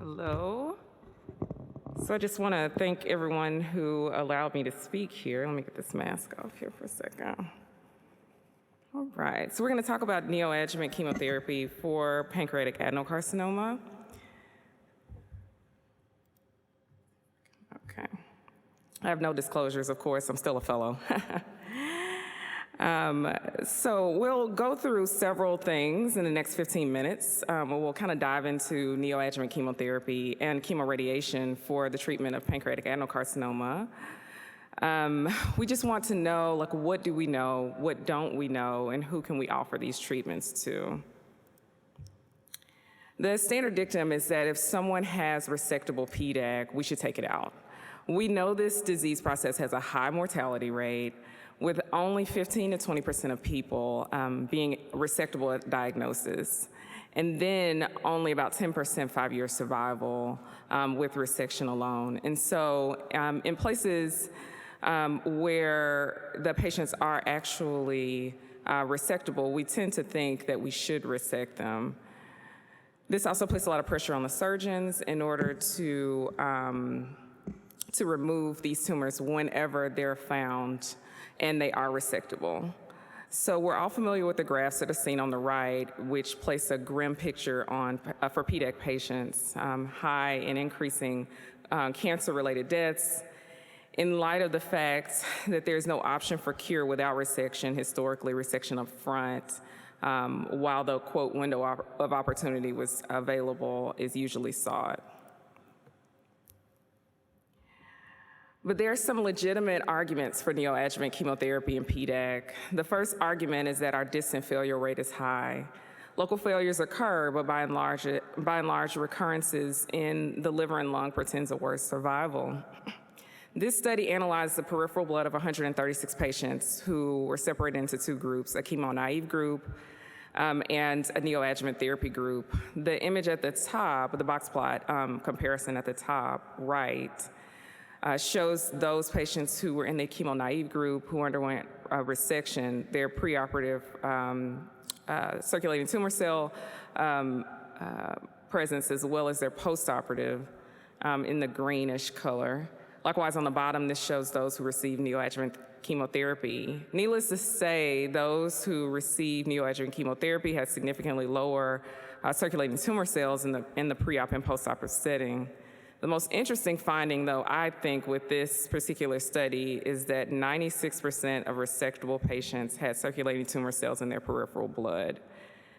Hello. So I just want to thank everyone who allowed me to speak here. Let me get this mask off here for a second. All right, so we're going to talk about neoadjuvant chemotherapy for pancreatic adenocarcinoma. Okay. I have no disclosures, of course. I'm still a fellow. So we'll go through several things in the next 15 minutes. We'll kind of dive into neoadjuvant chemotherapy and chemoradiation for the treatment of pancreatic adenocarcinoma. We just want to know, like, what do we know, what don't we know, and who can we offer these treatments to? The standard dictum is that if someone has resectable PDAC, we should take it out. We know this disease process has a high mortality rate, with only 15 to 20% of people being resectable at diagnosis, and then only about 10% 5-year survival with resection alone. And so in places where the patients are actually resectable, we tend to think that we should resect them. This also puts a lot of pressure on the surgeons in order to remove these tumors whenever they're found and they are resectable. So we're all familiar with the graphs that are seen on the right, which place a grim picture on for PDAC patients, high and increasing cancer-related deaths, in light of the fact that there's no option for cure without resection, historically resection up front, while the, quote, window of opportunity was available is usually sought. But there are some legitimate arguments for neoadjuvant chemotherapy in PDAC. The first argument is that our distant failure rate is high. Local failures occur, but by and large, recurrences in the liver and lung portends a worse survival. This study analyzed the peripheral blood of 136 patients who were separated into two groups, a chemo-naive group and a neoadjuvant therapy group. The image at the top, the box plot comparison at the top right, shows those patients who were in the chemo-naive group who underwent resection, their preoperative circulating tumor cell presence, as well as their postoperative in the greenish color. Likewise, on the bottom, this shows those who received neoadjuvant chemotherapy. Needless to say, those who received neoadjuvant chemotherapy had significantly lower circulating tumor cells in the pre-op and postoperative setting. The most interesting finding, though, I think, with this particular study is that 96% of resectable patients had circulating tumor cells in their peripheral blood.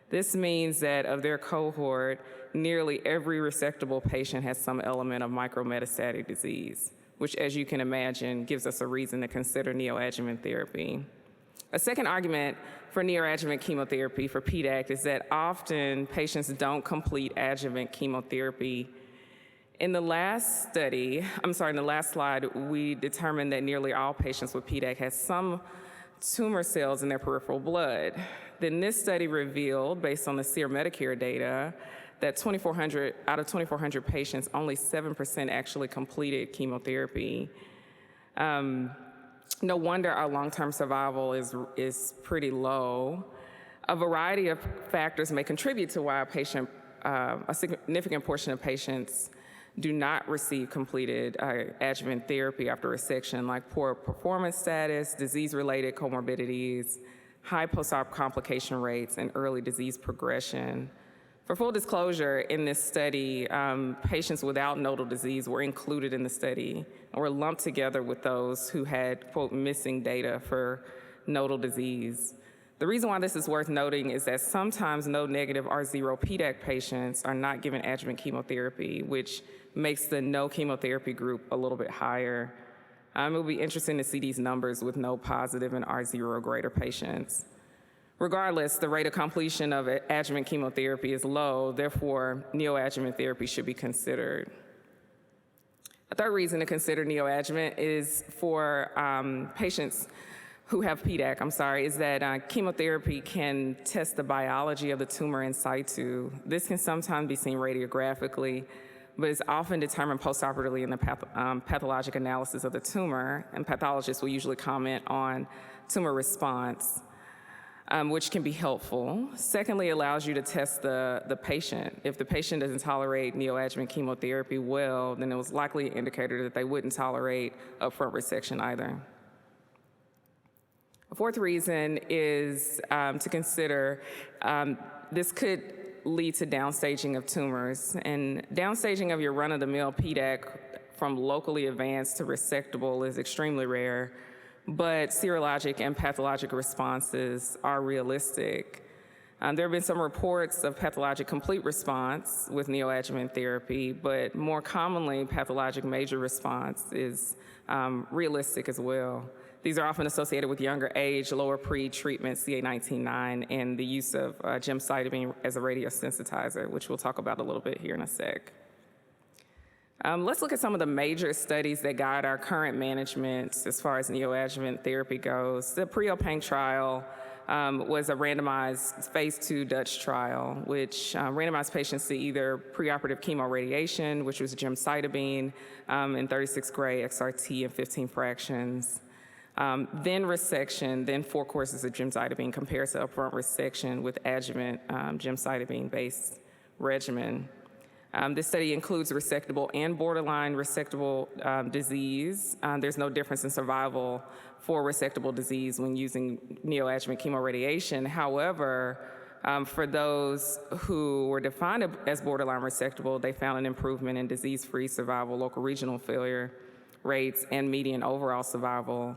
This means that of their cohort, nearly every resectable patient has some element of micrometastatic disease, which, as you can imagine, gives us a reason to consider neoadjuvant therapy. A second argument for neoadjuvant chemotherapy for PDAC is that often patients don't complete adjuvant chemotherapy. In the last slide, we determined that nearly all patients with PDAC had some tumor cells in their peripheral blood. Then this study revealed, based on the SEER Medicare data, that out of 2,400 patients, only 7% actually completed chemotherapy. No wonder our long-term survival is pretty low. A variety of factors may contribute to why a significant portion of patients do not receive completed adjuvant therapy after resection, like poor performance status, disease-related comorbidities, high post-op complication rates, and early disease progression. For full disclosure, in this study, patients without nodal disease were included in the study and were lumped together with those who had, quote, missing data for nodal disease. The reason why this is worth noting is that sometimes node-negative R0 PDAC patients are not given adjuvant chemotherapy, which makes the no chemotherapy group a little bit higher. It will be interesting to see these numbers with node positive and R0 greater patients. Regardless, the rate of completion of adjuvant chemotherapy is low, therefore neoadjuvant therapy should be considered. A third reason to consider neoadjuvant is for patients who have PDAC, is that chemotherapy can test the biology of the tumor in situ. This can sometimes be seen radiographically, but is often determined postoperatively in the pathologic analysis of the tumor, and pathologists will usually comment on tumor response. which can be helpful. Secondly, it allows you to test the patient. If the patient doesn't tolerate neoadjuvant chemotherapy well, then it was likely an indicator that they wouldn't tolerate upfront resection either. A fourth reason is to consider this could lead to downstaging of tumors. And downstaging of your run-of-the-mill PDAC from locally advanced to resectable is extremely rare, but serologic and pathologic responses are realistic. There have been some reports of pathologic complete response with neoadjuvant therapy, but more commonly, pathologic major response is realistic as well. These are often associated with younger age, lower pre-treatment CA19-9, and the use of gemcitabine as a radiosensitizer, which we'll talk about a little bit here in a sec. Let's look at some of the major studies that guide our current management as far as neoadjuvant therapy goes. The Preoperative trial was a randomized phase 2 Dutch trial, which randomized patients to either preoperative chemoradiation, which was gemcitabine in 36 gray XRT and 15 fractions, then resection, then 4 courses of gemcitabine compared to upfront resection with adjuvant gemcitabine-based regimen. This study includes resectable and borderline resectable disease. There's no difference in survival for resectable disease when using neoadjuvant chemoradiation. However, for those who were defined as borderline resectable, they found an improvement in disease-free survival, local regional failure rates, and median overall survival.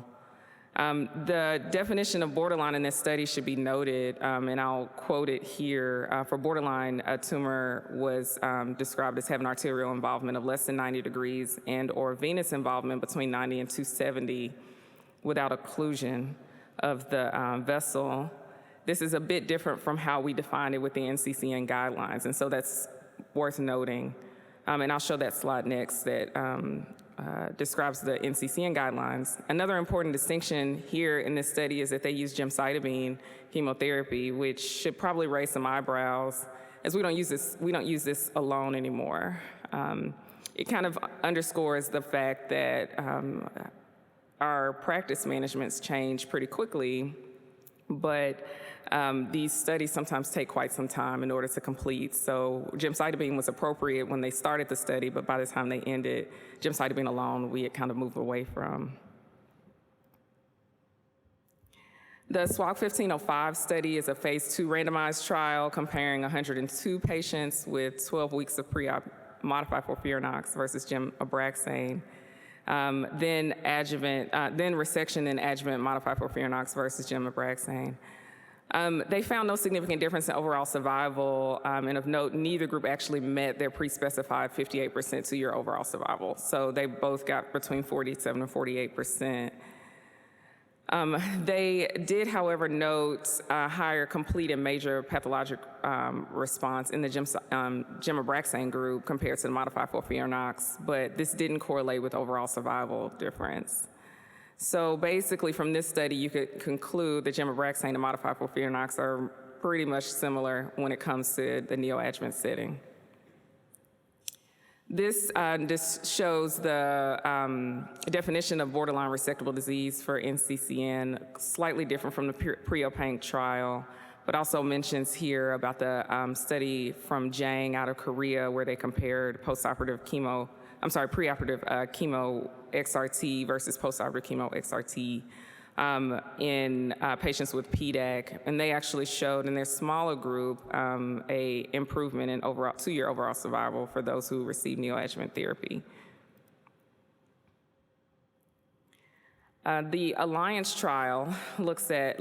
The definition of borderline in this study should be noted, and I'll quote it here. For borderline, a tumor was described as having arterial involvement of less than 90 degrees and or venous involvement between 90 and 270 without occlusion of the vessel. This is a bit different from how we define it with the NCCN guidelines, and so that's worth noting. And I'll show that slide next that describes the NCCN guidelines. Another important distinction here in this study is that they use gemcitabine chemotherapy, which should probably raise some eyebrows, as we don't use this alone anymore. It kind of underscores the fact that our practice managements change pretty quickly, but these studies sometimes take quite some time in order to complete. So gemcitabine was appropriate when they started the study, but by the time they ended, gemcitabine alone, we had kind of moved away from. The SWOG 1505 study is a phase 2 randomized trial comparing 102 patients with 12 weeks of pre-op modified FOLFIRINOX versus Gem-Abraxane. Then resection and adjuvant modified FOLFIRINOX versus Gem-Abraxane. They found no significant difference in overall survival, and of note, neither group actually met their pre-specified 58% 2-year overall survival. So they both got between 47 and 48%. They did, however, note a higher complete and major pathologic response in the Gem-Abraxane group compared to the modified FOLFIRINOX, but this didn't correlate with overall survival difference. So basically, from this study, you could conclude that Gem-Abraxane and modified FOLFIRINOX are pretty much similar when it comes to the neoadjuvant setting. This shows the definition of borderline resectable disease for NCCN, slightly different from the Preoperative trial, but also mentions here about the study from Jang out of Korea where they compared preoperative chemo XRT versus postoperative chemo XRT in patients with PDAC, and they actually showed in their smaller group a improvement in 2-year overall survival for those who received neoadjuvant therapy. The Alliance trial looked at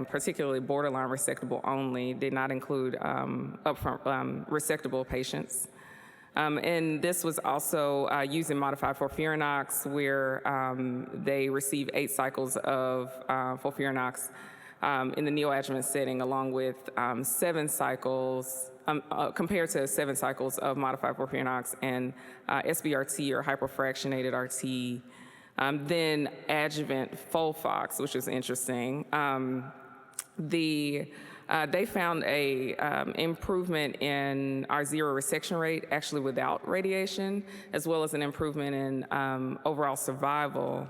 particularly borderline resectable only, did not include upfront resectable patients. And this was also using modified FOLFIRINOX, where they received 8 cycles of FOLFIRINOX in the neoadjuvant setting, along with 7 cycles, compared to 7 cycles of modified FOLFIRINOX and SBRT or hyperfractionated RT. Then adjuvant FOLFOX, which is interesting. They found a improvement in our 0 resection rate, actually without radiation, as well as an improvement in overall survival.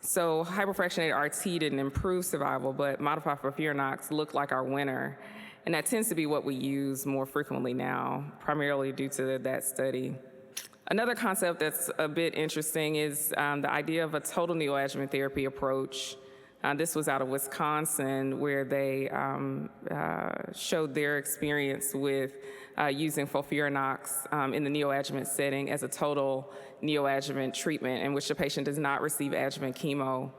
So hypofractionated RT didn't improve survival, but modified FOLFIRINOX looked like our winner. And that tends to be what we use more frequently now, primarily due to that study. Another concept that's a bit interesting is the idea of a total neoadjuvant therapy approach. This was out of Wisconsin, where they showed their experience with using FOLFIRINOX in the neoadjuvant setting as a total neoadjuvant treatment in which the patient does not receive adjuvant chemo.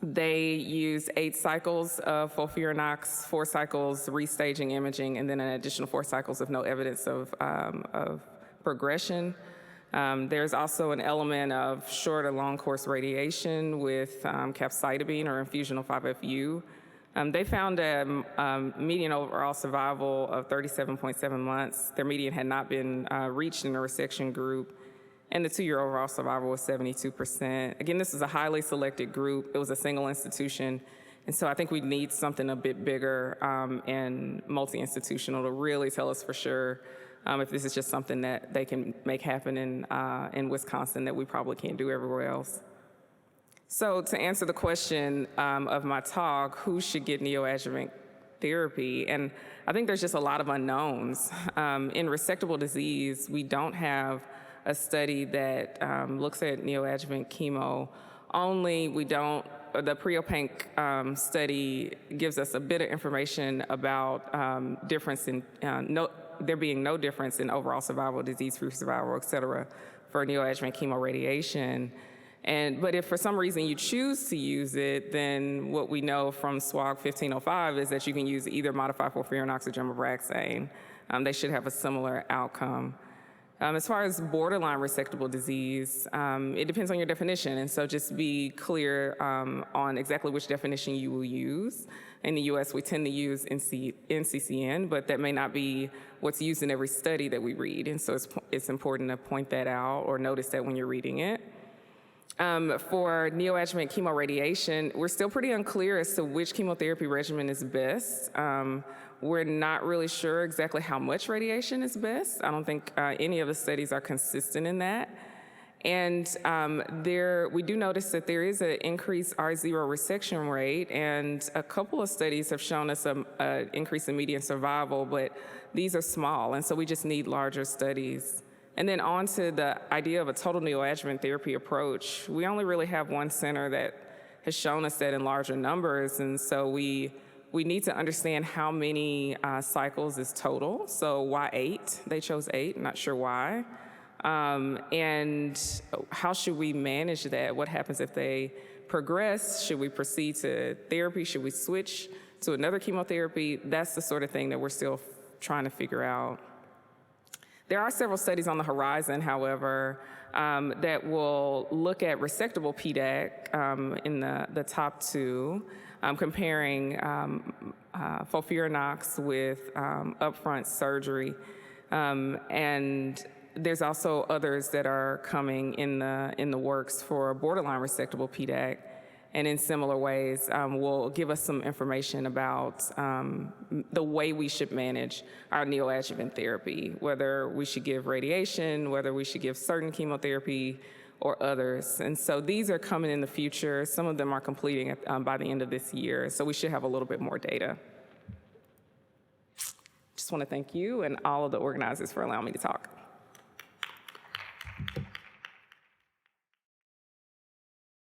They used 8 cycles of FOLFIRINOX, 4 cycles restaging imaging, and then an additional 4 cycles of no evidence of progression. There's also an element of short or long course radiation with capecitabine or infusional 5-FU. They found a median overall survival of 37.7 months. Their median had not been reached in the resection group, and the 2-year overall survival was 72%. Again, this is a highly selected group. It was a single institution, and so I think we need something a bit bigger and multi-institutional to really tell us for sure if this is just something that they can make happen in Wisconsin that we probably can't do everywhere else. So to answer the question of my talk, who should get neoadjuvant therapy? And I think there's just a lot of unknowns. In resectable disease, we don't have a study that looks at neoadjuvant chemo. The Preoperative study gives us a bit of information about difference in, there being no difference in overall survival, disease-free survival, et cetera, for neoadjuvant chemoradiation. But if for some reason you choose to use it, then what we know from SWOG 1505 is that you can use either modified FOLFIRINOX or gemabraxane. They should have a similar outcome. As far as borderline resectable disease, it depends on your definition, and so just be clear on exactly which definition you will use. In the US, we tend to use NCCN, but that may not be what's used in every study that we read, and so it's important to point that out or notice that when you're reading it. For neoadjuvant chemoradiation, we're still pretty unclear as to which chemotherapy regimen is best. We're not really sure exactly how much radiation is best. I don't think any of the studies are consistent in that. And we do notice that there is an increased R0 resection rate, and a couple of studies have shown us an increase in median survival, but these are small, and so we just need larger studies. And then on to the idea of a total neoadjuvant therapy approach. We only really have one center that has shown us that in larger numbers, and so we need to understand how many cycles is total. So why 8? They chose 8, not sure why. And how should we manage that? What happens if they progress? Should we proceed to therapy? Should we switch to another chemotherapy? That's the sort of thing that we're still trying to figure out. There are several studies on the horizon, however, that will look at resectable PDAC in the top 2, comparing FOLFIRINOX with upfront surgery. And there's also others that are coming in the works for borderline resectable PDAC. And in similar ways, will give us some information about the way we should manage our neoadjuvant therapy, whether we should give radiation, whether we should give certain chemotherapy, or others. And so these are coming in the future. Some of them are completing by the end of this year, so we should have a little bit more data. Just want to thank you and all of the organizers for allowing me to talk.